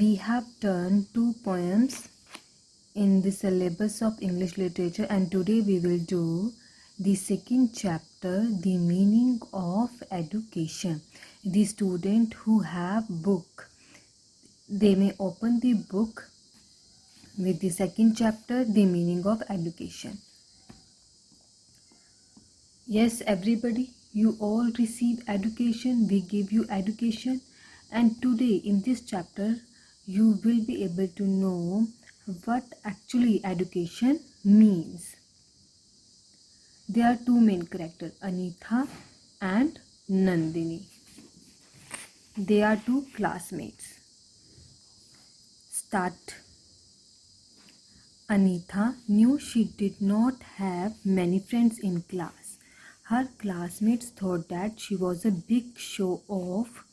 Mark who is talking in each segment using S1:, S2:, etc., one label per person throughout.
S1: We have done 2 poems in the syllabus of English literature, and today we will do the second chapter, the meaning of education. The student who have book, they may open the book with the second chapter, the meaning of education. Yes, everybody, you all receive education. We give you education, and today in this chapter you will be able to know what actually education means. There are two main characters, Anitha and Nandini. They are two classmates. Start. Anitha knew she did not have many friends in class. Her classmates thought that she was a big show off,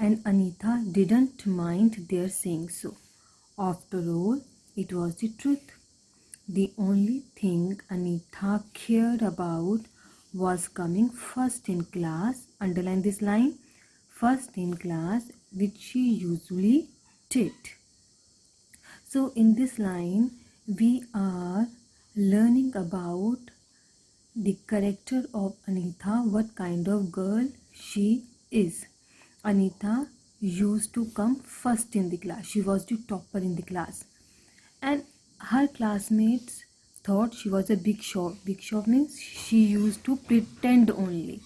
S1: and Anitha didn't mind their saying so. After all, it was the truth. The only thing Anitha cared about was coming first in class. Underline this line, first in class, which she usually did. So in this line, we are learning about the character of Anitha, what kind of girl she is. Anitha used to come first in the class. She was the topper in the class. And her classmates thought she was a big shot. Big shot means she used to pretend only.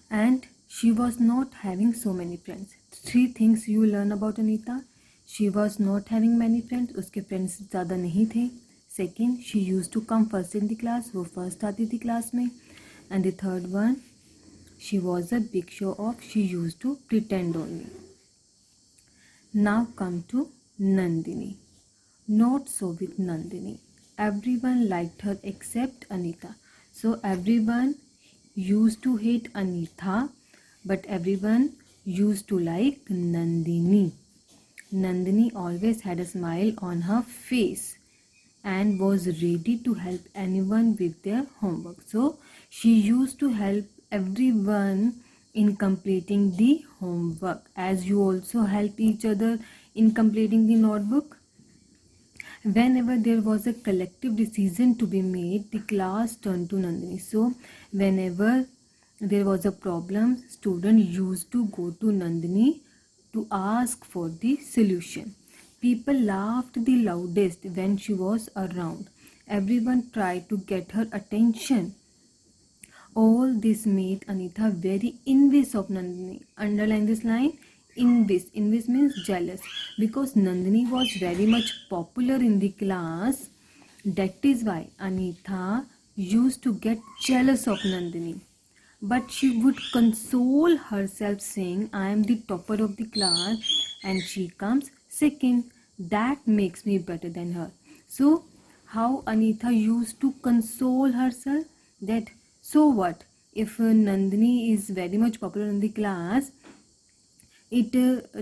S1: And she was not having so many friends. 3 things you learn about Anitha. She was not having many friends. उसके friends ज़्यादा नहीं थे. Second, she used to come first in the class. वो first आती थी class में. And the third one, she was a big show off. She used to pretend only. Now come to Nandini. Not so with Nandini. Everyone liked her except Anitha. So everyone used to hate Anitha, but everyone used to like Nandini. Nandini always had a smile on her face and was ready to help anyone with their homework. So she used to help everyone in completing the homework, as you also help each other in completing the notebook. Whenever there was a collective decision to be made, the class turned to Nandini. So whenever there was a problem, students used to go to Nandini to ask for the solution. People laughed the loudest when she was around. Everyone tried to get her attention. All this made Anitha very envious of Nandini. Underline this line, envious. Envious means jealous. Because Nandini was very much popular in the class, that is why Anitha used to get jealous of Nandini. But she would console herself saying, I am the topper of the class and she comes second. That makes me better than her. So, how Anitha used to console herself? That, so what? If Nandini is very much popular in the class, it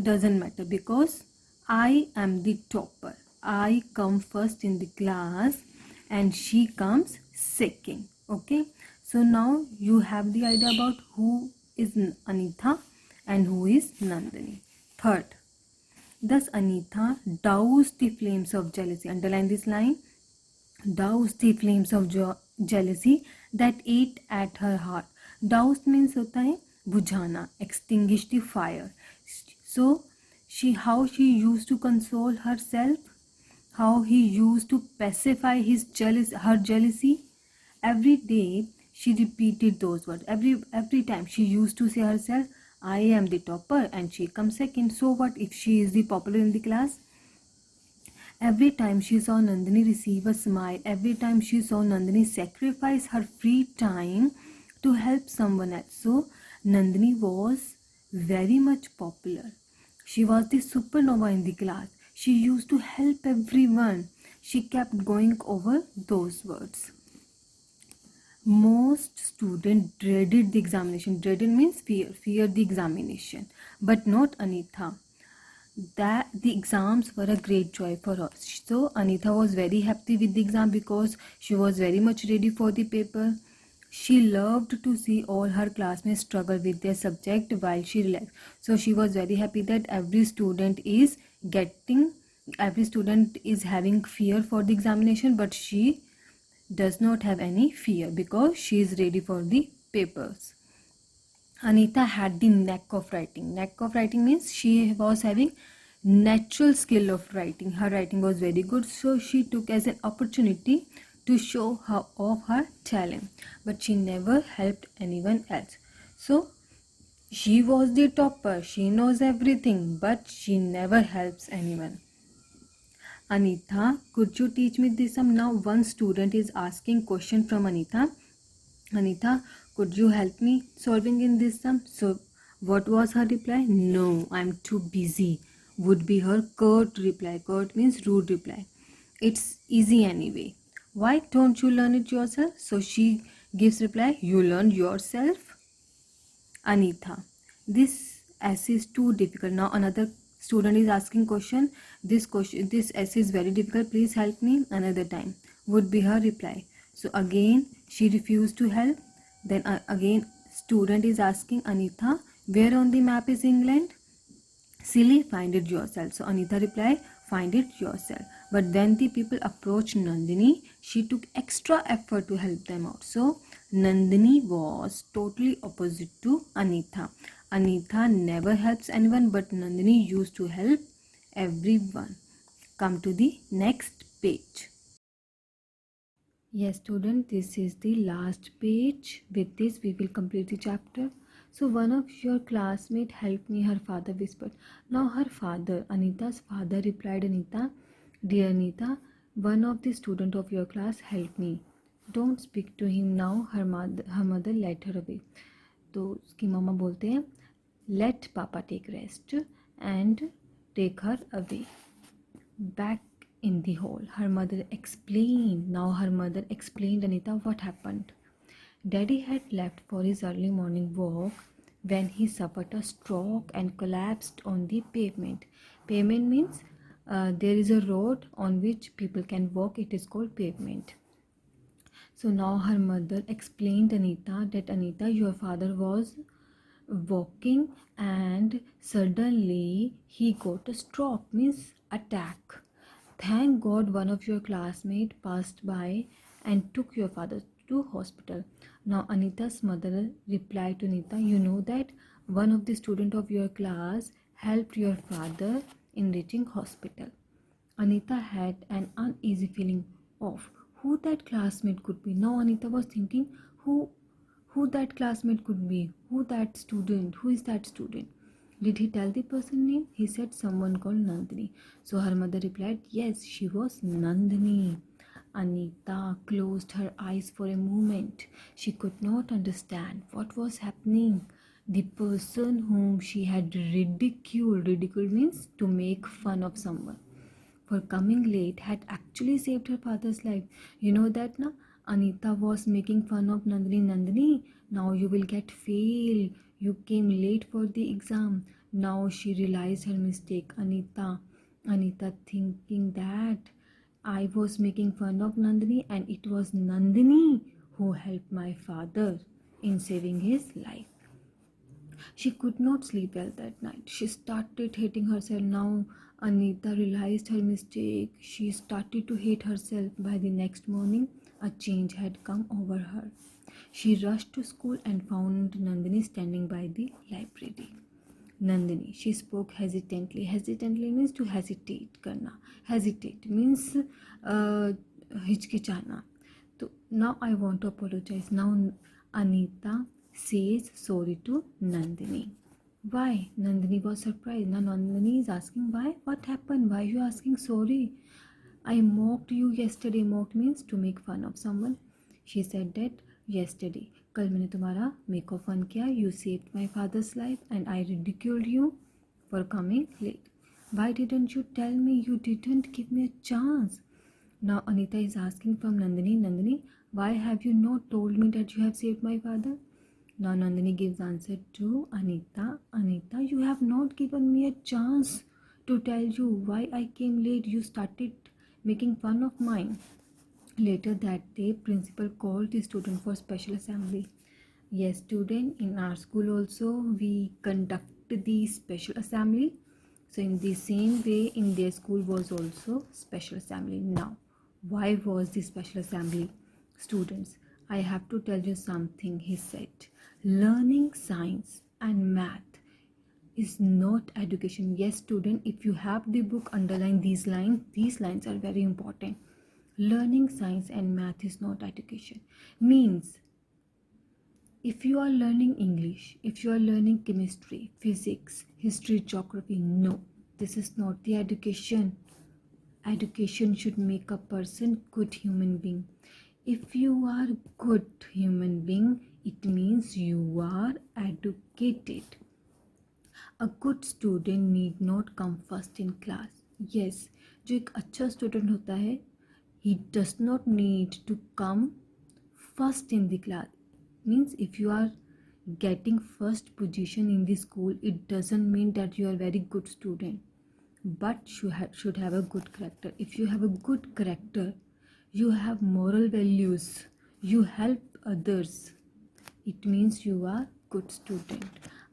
S1: doesn't matter because I am the topper. I come first in the class and she comes second. Okay, so now you have the idea about who is Anitha and who is Nandini. Third, thus Anitha doused the flames of jealousy. Underline this line, doused the flames of jealousy that ate at her heart. Doused means होता है बुझाना, extinguish the fire. So how she used to console herself, how he used to pacify her jealousy. Every day she repeated those words. Every time she used to say herself, I am the topper and she comes second. So what if she is the popular in the class? Every time she saw Nandini receive a smile, every time she saw Nandini sacrifice her free time to help someone else. So Nandini was very much popular. She was the supernova in the class. She used to help everyone. She kept going over those words. Most students dreaded the examination. Dreaded means feared the examination, but not Anitha. That the exams were a great joy for her. So Anitha was very happy with the exam because she was very much ready for the paper. She loved to see all her classmates struggle with their subject while she relaxed. So she was very happy that every student is having fear for the examination, but she does not have any fear because she is ready for the papers. Anita had the knack of writing. Knack of writing means she was having natural skill of writing. Her writing was very good, so she took as an opportunity to show her off her talent. But she never helped anyone else. So she was the topper. She knows everything, but she never helps anyone. Anita, could you teach me this sum? Now one student is asking question from Anita. Anita, could you help me solving in this sum? So what was her reply? No, I'm too busy. Would be her curt reply. Curt means rude reply. It's easy anyway. Why don't you learn it yourself? So she gives reply, you learn yourself. Anita, this essay is too difficult. Now another student is asking question. This essay is very difficult. Please help me another time. Would be her reply. So again she refused to help. Then again student is asking Anita, where on the map is England? Silly, find it yourself. So Anita replied, find it yourself. But when the people approached Nandini, she took extra effort to help them out. So Nandini was totally opposite to Anita. Anita never helps anyone, but Nandini used to help everyone. Come to the next page. Yes, student, this is the last page. With this, we will complete the chapter. So, one of your classmate helped me, her father whispered. Now, her father, Anita's father, replied, Anita, dear Anita, one of the student of your class helped me. Don't speak to him now. Her mother led her away. तो उसकी मामा बोलते हैं, let papa take rest and take her away. Back in the hall, her mother explained. Now her mother explained Anita what happened. Daddy had left for his early morning walk when he suffered a stroke and collapsed on the pavement. Pavement means there is a road on which people can walk. It is called pavement. So now her mother explained Anita that Anita, your father was walking and suddenly he got a stroke, means attack. Thank God one of your classmates passed by and took your father to hospital. Now Anita's mother replied to Anita, you know that one of the student of your class helped your father in reaching hospital. Anita had an uneasy feeling of who that classmate could be. Now Anita was thinking who that classmate could be, who that student, who is that student. Did he tell the person name? He said someone called Nandini. So her mother replied, yes, she was Nandini. Anita closed her eyes for a moment. She could not understand what was happening. The person whom she had ridiculed means to make fun of someone, for coming late had actually saved her father's life. You know that na? Anita was making fun of Nandini. Nandini, now you will get fail. You came late for the exam. Now she realized her mistake. Anita thinking that I was making fun of Nandini and it was Nandini who helped my father in saving his life. She could not sleep well that night. She started hating herself. Now Anita realized her mistake. She started to hate herself. By the next morning, a change had come over her. She rushed to school and found Nandini standing by the library. Nandini, she spoke hesitantly. Hesitantly means to hesitate karna. Hesitate means हिचकिचाना. So now I want to apologize. Now Anita says sorry to Nandini. Why? Nandini was surprised. Now Nandini is asking why? What happened? Why are you asking sorry? I mocked you yesterday. Mocked means to make fun of someone. She said that yesterday. कल मैंने तुम्हारा make of fun किया. You saved my father's life and I ridiculed you for coming late. Why didn't you tell me? You didn't give me a chance. Now Anita is asking from Nandini, Nandini, why have you not told me that you have saved my father? Now Nandini gives answer to Anita, Anita, you have not given me a chance to tell you why I came late. You started making fun of mine. Later that day, principal called the student for special assembly. Yes, student, in our school also we conduct the special assembly. So in the same way, in their school was also special assembly. Now, why was the special assembly? Students, I have to tell you something. He said, learning science and math is not education. Yes, student, if you have the book, underline these lines. These lines are very important. Learning science and math is not education. Means, if you are learning English, if you are learning chemistry, physics, history, geography, no, this is not the education. Education should make a person good human being. If you are good human being, it means you are educated. A good student need not come first in class. Yes, जो एक अच्छा student होता है, he does not need to come first in the class. Means if you are getting first position in the school, it doesn't mean that you are very good student, but you should have a good character. If you have a good character, you have moral values, you help others, it means you are good student.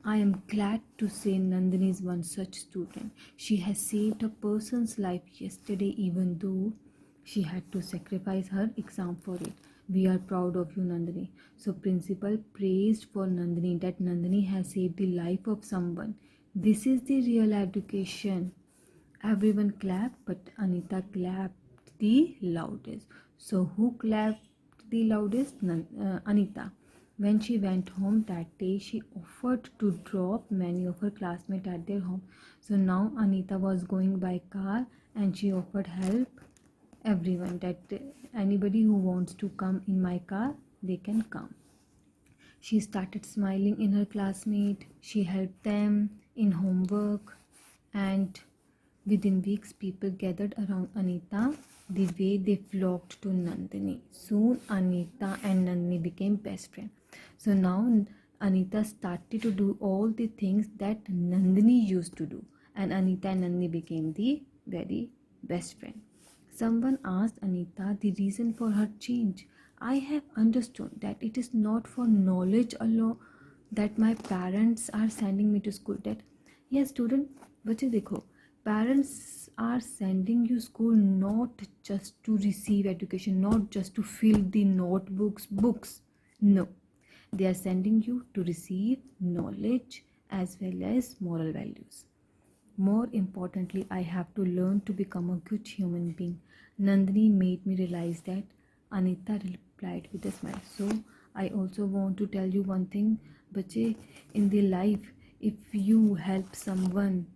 S1: I am glad to say Nandini is one such student. She has saved a person's life yesterday, even though she had to sacrifice her exam for it. We are proud of you, Nandini. So principal praised for Nandini that Nandini has saved the life of someone. This is the real education. Everyone clapped, but Anita clapped the loudest. So who clapped the loudest? Anita. When she went home that day, she offered to drop many of her classmates at their home. So now Anita was going by car and she offered help everyone that anybody who wants to come in my car, they can come. She started smiling in her classmate. She helped them in homework, and within weeks people gathered around Anita the way they flocked to Nandini. Soon Anita and Nandini became best friends. So now Anita started to do all the things that Nandini used to do, and Anita and Nandini became the very best friend. Someone asked Anita the reason for her change. I have understood that it is not for knowledge alone that my parents are sending me to school. That yes, student, बच्चे देखो, parents are sending you school not just to receive education, not just to fill the notebooks, books. No, they are sending you to receive knowledge as well as moral values. More importantly, I have to learn to become a good human being. Nandini made me realize that. Anita replied with a smile. So, I also want to tell you one thing, bache, in the life, if you help someone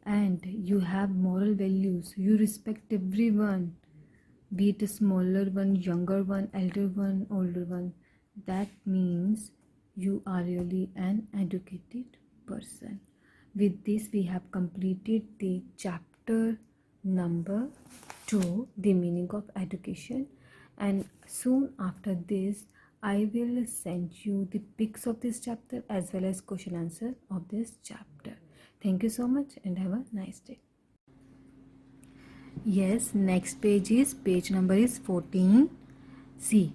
S1: and you have moral values, you respect everyone, be it a smaller one, younger one, elder one, older one, that means you are really an educated person. With this, we have completed the chapter number 2, the meaning of education, and soon after this I will send you the pics of this chapter as well as question answer of this chapter. Thank you so much and have a nice day. Yes, next page number is 14. See,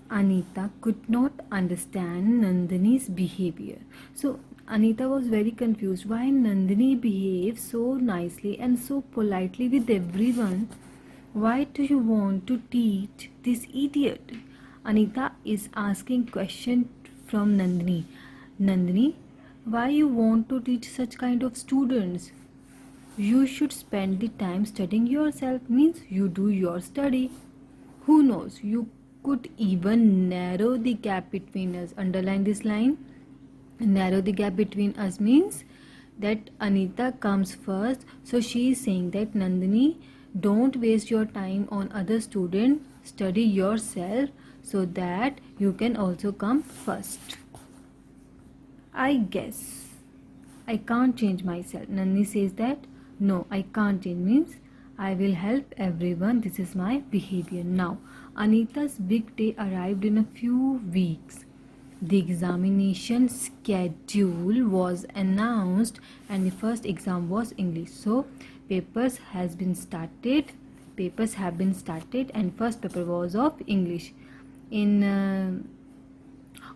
S1: Anita could not understand Nandini's behavior. So Anita was very confused why Nandini behaves so nicely and so politely with everyone. Why do you want to teach this idiot? Anita is asking question from Nandini. Nandini, why you want to teach such kind of students? You should spend the time studying yourself, means you do your study. Who knows, you could even narrow the gap between us. Underline this line. Narrow the gap between us means that Anita comes first. So she is saying that Nandini, don't waste your time on other students. Study yourself so that you can also come first. I guess I can't change myself. Nandini says that no, I can't change means I will help everyone. This is my behavior. Now, Anita's big day arrived in a few weeks. The examination schedule was announced and the first exam was English. So, papers has been started papers have been started and first paper was of English. In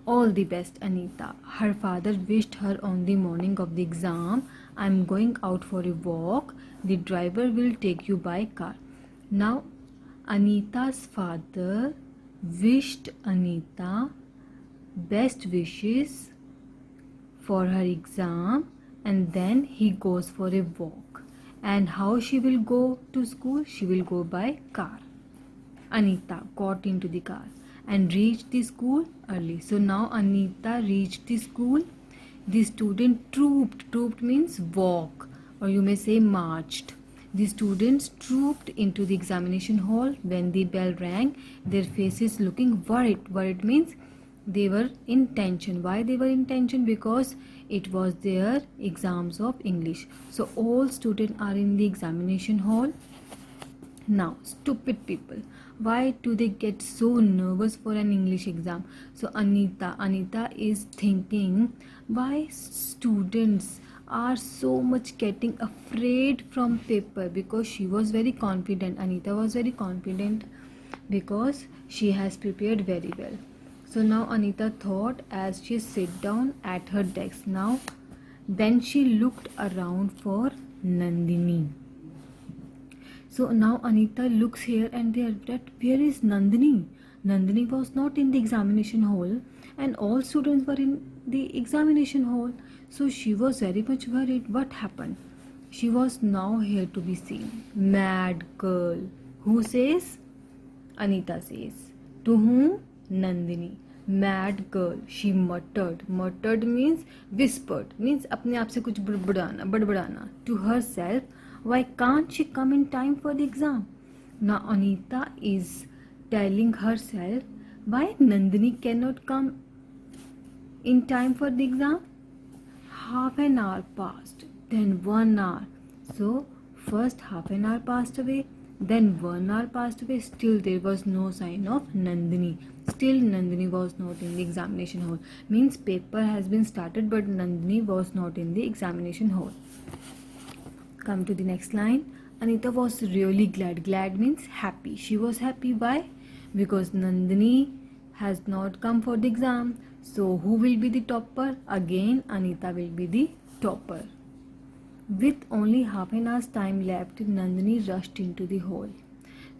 S1: all the best, Anita. Her father wished her on the morning of the exam, I'm going out for a walk. The driver will take you by car. Now, Anita's father wished Anita best wishes for her exam and then he goes for a walk. And how she will go to school? She will go by car. Anita got into the car and reached the school early. So now Anita reached the school. The student trooped. Trooped means walk, or you may say marched. The students trooped into the examination hall. When the bell rang, their faces looking worried. Worried means they were in tension. Why they were in tension? Because it was their exams of English. So all students are in the examination hall. Now, stupid people, why do they get so nervous for an English exam? So Anita is thinking, why students are so much getting afraid from paper? Because she was very confident. Anita was very confident because she has prepared very well. So now Anita thought as she sit down at her desk. Then she looked around for Nandini. So now Anita looks here and there, that where is Nandini? Nandini was not in the examination hall and all students were in the examination hall. So she was very much worried. What happened? She was now here to be seen. Mad girl. Who says? Anita says. To whom? Nandini. Mad girl. She muttered. Muttered means whispered. Means अपने आप से कुछ बड़बड़ाना. To herself. Why can't she come in time for the exam? Now Anita is telling herself why Nandini cannot come in time for the exam. Half an hour passed, then 1 hour. So first half an hour passed away, then 1 hour passed away. Still there was no sign of Nandini. Still Nandini was not in the examination hall. Means paper has been started but Nandini was not in the examination hall. Come to the next line. Anita was really glad. Glad means happy. She was happy. Why? Because Nandini has not come for the exam. So who will be the topper? Again Anita will be the topper. With only half an hour's time left, Nandini rushed into the hall.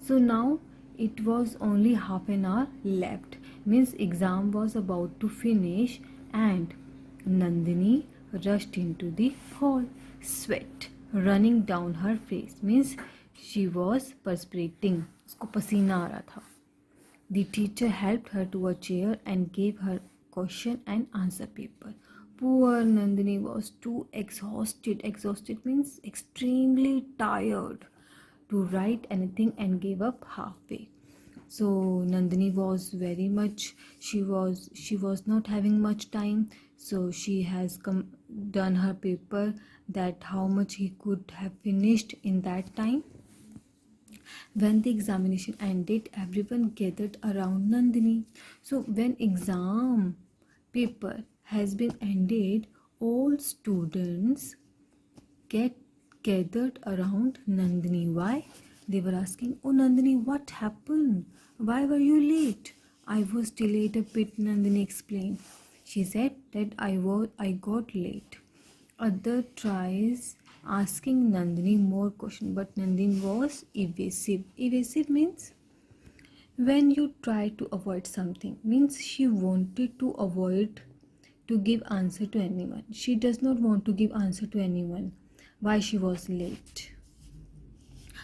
S1: So now it was only half an hour left. Means exam was about to finish and Nandini rushed into the hall. Sweat running down her face means she was perspirating. उसको पसीना आ रहा था. The teacher helped her to a chair and gave her question and answer paper. Poor Nandini was too exhausted. Exhausted means extremely tired to write anything and gave up halfway. So Nandini was very much, she was not having much time. So she has done her paper that how much he could have finished in that time. When the examination ended, everyone gathered around Nandini. So when exam paper has been ended, all students get gathered around Nandini. Why? They were asking, oh Nandini, what happened? Why were you late? I was delayed a bit, Nandini explained. She said that I got late. Other tries asking Nandini more questions, but Nandini was evasive. Evasive means when you try to avoid something, means she wanted to avoid to give answer to anyone. She does not want to give answer to anyone. Why she was late?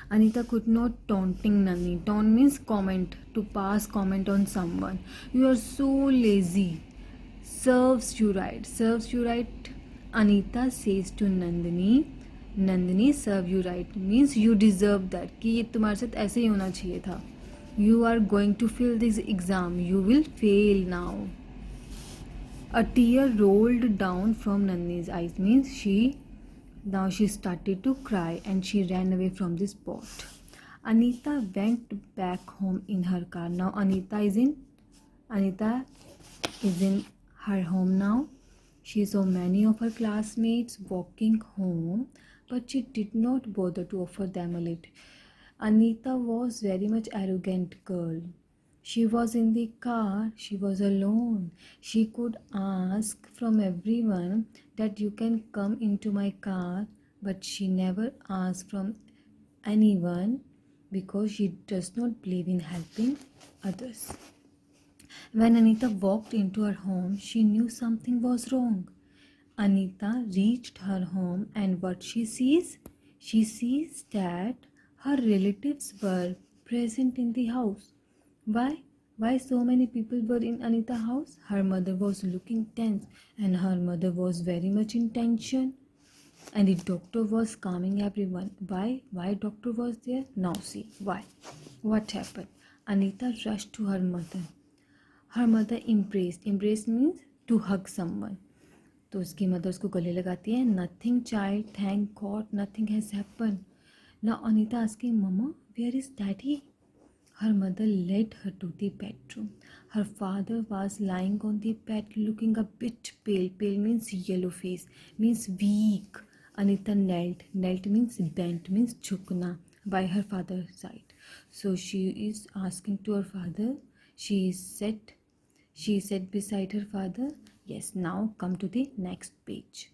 S1: Anita could not taunting Nandini. Taunt means comment, to pass comment on someone. You are so lazy. Serves you right. Serves you right. Anita says to Nandini, Nandini serve you right means you deserve that. कि ये तुम्हारे साथ ऐसे ही होना चाहिए था. You are going to fail this exam. You will fail now. A tear rolled down from Nandini's eyes means she started to cry and she ran away from the spot. Anita went back home in her car. Now Anita is in her home now. She saw many of her classmates walking home, but she did not bother to offer them a lift. Anita was very much arrogant girl. She was in the car, she was alone. She could ask from everyone that you can come into my car, but she never asked from anyone because she does not believe in helping others. When Anita walked into her home, she knew something was wrong. Anita reached her home, and what she sees? She sees that her relatives were present in the house. Why? Why so many people were in Anita's house? Her mother was looking tense, and her mother was very much in tension. And the doctor was calming everyone. Why? Why doctor was there? Now see why. What happened? Anita rushed to her mother. Her mother embraced. Embrace means to hug someone. तो उसकी mother उसको गले लगाती है. Nothing child, thank God, nothing has happened. Now Anita asking, Mama, where is daddy? Her mother led her to the bedroom. Her father was lying on the bed looking a bit pale. Pale means yellow face, means weak. Anita knelt. Knelt means bent, means chukna by her father's side. So she is asking to her father. She said beside her father, yes, now come to the next page.